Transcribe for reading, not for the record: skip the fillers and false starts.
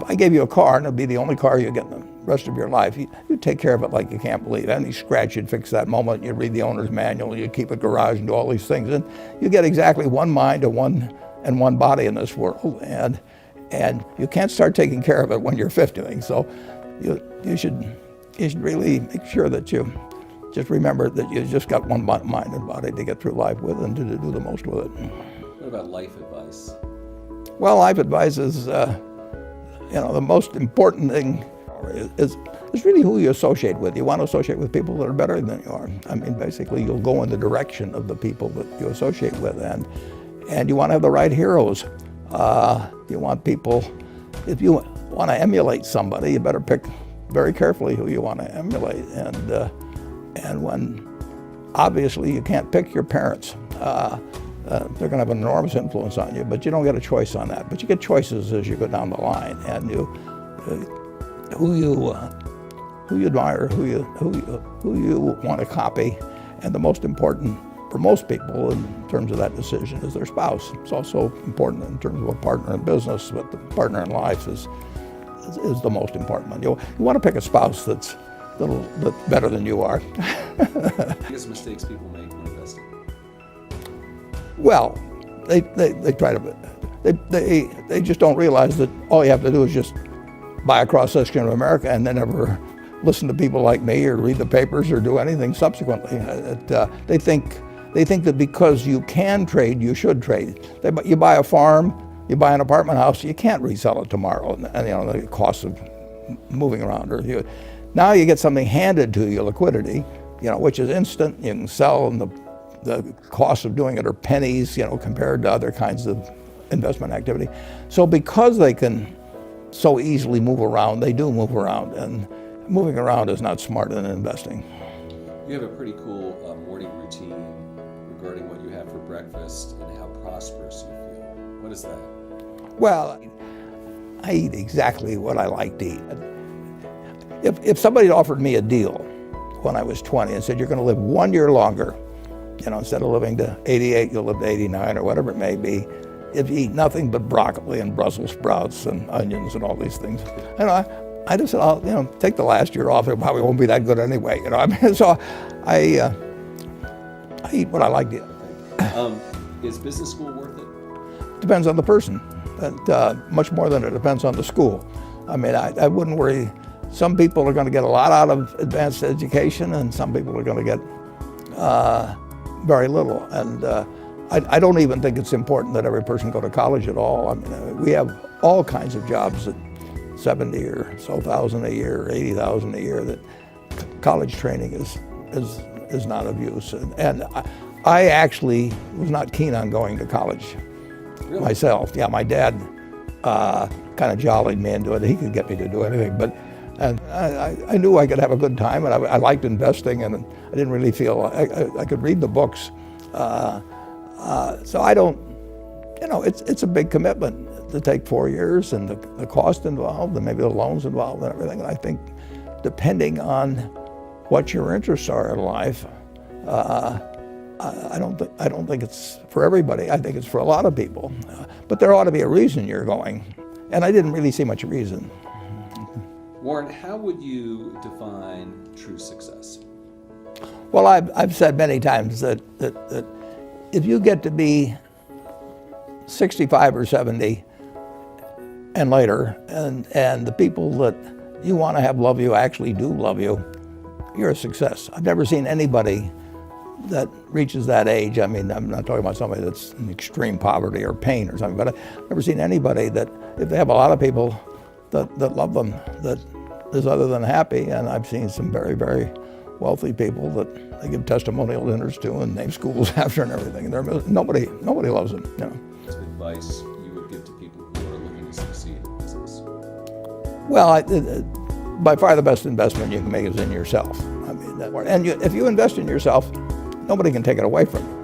if I gave you a car and it'd be the only car you get in the rest of your life, you'd take care of it like you can't believe. Any scratch, you'd fix that moment. You'd read the owner's manual. You'd keep it garage and do all these things. And you get exactly one mind and one body in this world. And you can't start taking care of it when you're 50. So you should really make sure that you just remember that you just got one mind and body to get through life with and to do the most with it. What about life advice? Well, life advice is, the most important thing is really who you associate with. You want to associate with people that are better than you are. I mean, basically, you'll go in the direction of the people that you associate with, and you want to have the right heroes. You want people, if you want to emulate somebody, you better pick very carefully who you want to emulate. And when, obviously, you can't pick your parents. They're going to have an enormous influence on you, but you don't get a choice on that. But you get choices as you go down the line, and who you admire, who you want to copy, and the most important for most people in terms of that decision is their spouse. It's also important in terms of a partner in business, but the partner in life is the most important one. You want to pick a spouse that's a little bit better than you are. Biggest mistakes people make when investing? Well, they try to, they just don't realize that all you have to do is just buy a cross-section of America and then never listen to people like me or read the papers or do anything subsequently. They think that because you can trade, you should trade. You buy a farm, you buy an apartment house, you can't resell it tomorrow, and the cost of moving around. Now you get something handed to you, liquidity, which is instant. You can sell, and the cost of doing it are pennies, compared to other kinds of investment activity. So because they can so easily move around, they do move around, and moving around is not smart in investing. You have a pretty cool morning routine regarding what you have for breakfast and how prosperous you feel. What is that? Well, I eat exactly what I like to eat. If somebody offered me a deal when I was 20 and said, you're going to live 1 year longer, instead of living to 88, you'll live to 89 or whatever it may be, if you eat nothing but broccoli and Brussels sprouts and onions and all these things, I just said, I'll take the last year off. It probably won't be that good anyway. So I eat what I like to eat. Is business school worth it? Depends on the person. Much more than it depends on the school. I mean, I wouldn't worry. Some people are going to get a lot out of advanced education, and some people are going to get very little. And I don't even think it's important that every person go to college at all. I mean, we have all kinds of jobs at 70 or so thousand a year, or 80,000 a year, that college training is not of use. And I actually was not keen on going to college myself. Yeah, my dad kind of jollied me into it. He could get me to do anything, but I knew I could have a good time, and I liked investing, and I didn't really feel I could read the books. So I don't, it's a big commitment to take 4 years, and the cost involved, and maybe the loans involved and everything. And I think depending on what your interests are in life, I don't think it's for everybody. I think it's for a lot of people. But there ought to be a reason you're going. And I didn't really see much reason. Warren, how would you define true success? Well, I've said many times that if you get to be 65 or 70 and later, and the people that you want to have love you actually do love you, you're a success. I've never seen anybody that reaches that age. I mean, I'm not talking about somebody that's in extreme poverty or pain or something, but I've never seen anybody that, if they have a lot of people that love them, that is other than happy. And I've seen some very, very wealthy people that they give testimonial dinners to and name schools after and everything. And nobody loves them. What's advice you would give to people who are looking to succeed in business? Well, by far the best investment you can make is in yourself. I mean, if you invest in yourself, nobody can take it away from you.